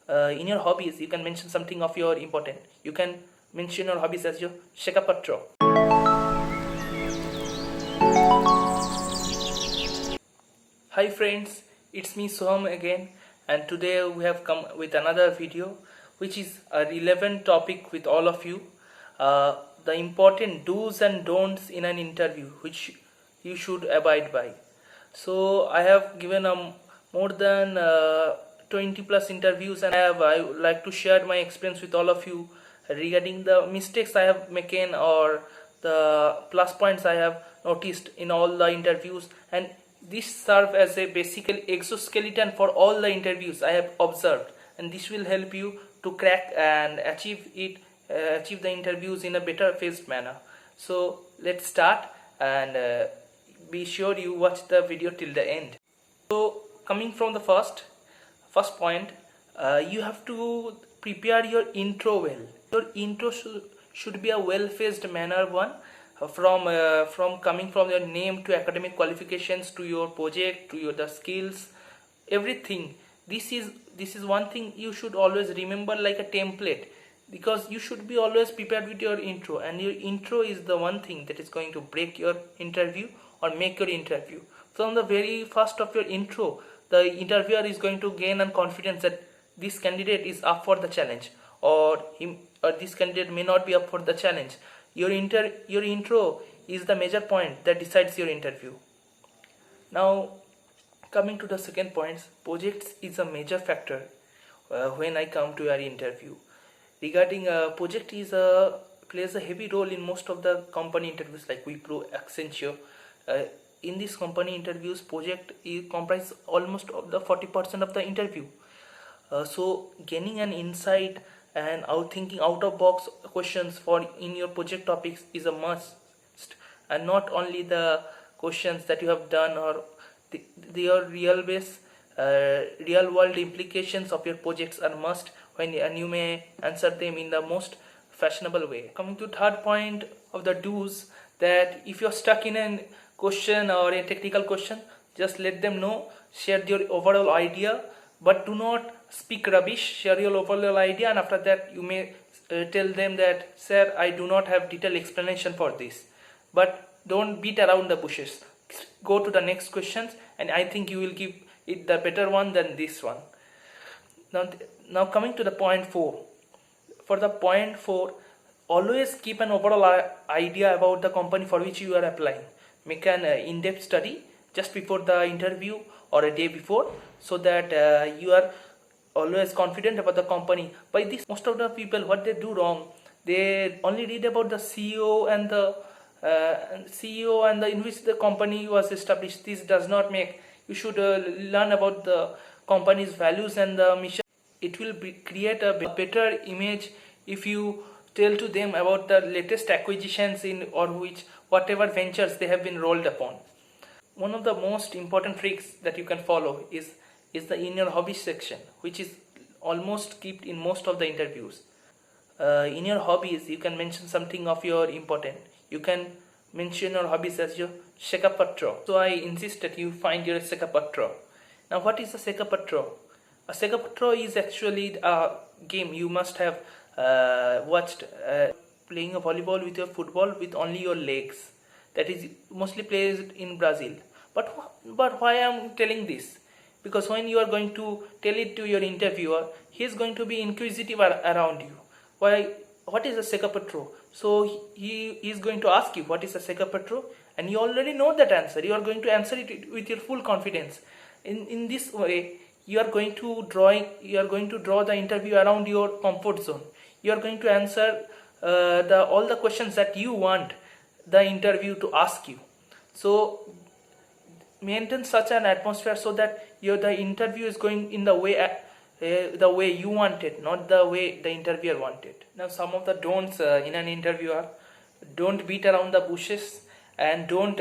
In your hobbies, you can mention something of your important. You can mention your hobbies as your Shekapatra. Hi friends, it's me Soham again, and today we have come with another video which is a relevant topic with all of you. The important do's and don'ts in an interview which you should abide by. So I have given more than 20 plus interviews, and I would like to share my experience with all of you regarding the mistakes I have made or the plus points I have noticed in all the interviews, and this serve as a basically exoskeleton for all the interviews I have observed, and this will help you to crack and achieve the interviews in a better phased manner. So let's start, and be sure you watch the video till the end. So coming from the first point, you have to prepare your intro well. Your intro should be a well-phased manner one, from coming from your name to academic qualifications to your project to your the skills, everything. This is one thing you should always remember like a template, because you should be always prepared with your intro, and your intro is the one thing that is going to break your interview or make your interview. From the very first of your intro, the interviewer is going to gain a confidence that this candidate is up for the challenge, or this candidate may not be up for the challenge. Your intro is the major point that decides your interview. Now coming to the second point, projects is a major factor when I come to your interview. Regarding project plays a heavy role in most of the company interviews like Wipro, Accenture. In these company interviews, project comprises almost of the 40% of the interview. So gaining an insight and thinking out of box questions for in your project topics is a must, and not only the questions that you have done or your real world implications of your projects are must, and you may answer them in the most fashionable way. Coming to third point of the do's, that if you're stuck in a question or a technical question, just let them know, share your overall idea, but do not speak rubbish. Share your overall idea, and after that you may tell them that, sir, I do not have detailed explanation for this. But don't beat around the bushes. Go to the next questions, and I think you will give it the better one than this one. Now coming to the point 4. For the point 4, always keep an overall idea about the company for which you are applying. Make an in-depth study just before the interview or a day before, so that you are always confident about the company. By this, most of the people, what they do wrong, they only read about the CEO and the in which the company was established. This does not make. You should learn about the company's values and the mission. It will create a better image if you tell to them about the latest acquisitions in or whatever ventures they have been rolled upon. One of the most important tricks that you can follow is the in your hobbies section, which is almost kept in most of the interviews. In your hobbies, you can mention something of your important. You can mention your hobbies as your Shekapatra. So I insist that you find your Shekapatra. Now what is a Shekapatra? A Shekapatra is actually a game you must have watched, playing a volleyball with your football with only your legs. That is mostly played in Brazil. But why I am telling this? Because when you are going to tell it to your interviewer, he is going to be inquisitive around you. What is a Shekapatra? So he is going to ask you what is a Shekapatra, and you already know that answer. You are going to answer it with your full confidence. In this way, you are going to draw the interview around your comfort zone. You are going to answer all the questions that you want the interview to ask you. So maintain such an atmosphere so that the interview is going in the way you want it, not the way the interviewer wanted. Now some of the don'ts in an interview are: don't beat around the bushes, and don't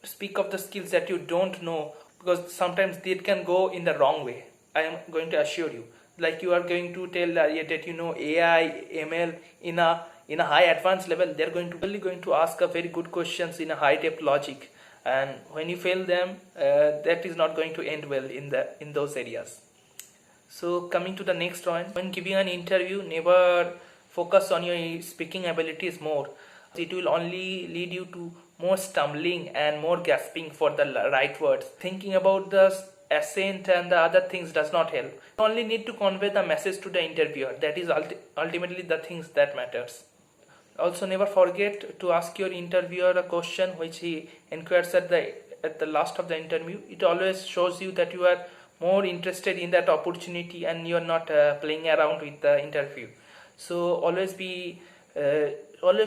speak of the skills that you don't know, because sometimes they can go in the wrong way. I am going to assure you. Like you are going to tell that you know AI, ML in a high advanced level. They're going to ask a very good questions in a high depth logic, and when you fail them, that is not going to end well in those areas. So coming to the next one, when giving an interview, never focus on your speaking abilities more. It will only lead you to more stumbling and more gasping for the right words. Thinking about the accent and the other things does not help. You only need to convey the message to the interviewer. That is ultimately the things that matters. Also, never forget to ask your interviewer a question which he inquires at the last of the interview. It always shows you that you are more interested in that opportunity and you are not playing around with the interview. So always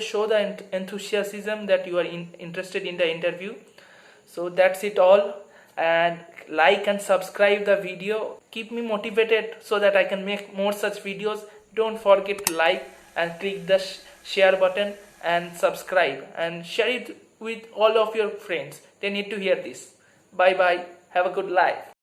show the enthusiasm that you are interested in the interview. So that's it all, and like and subscribe the video. Keep me motivated so that I can make more such videos. Don't forget to like and click the share button and subscribe and share it with all of your friends. They need to hear this. Bye bye. Have a good life.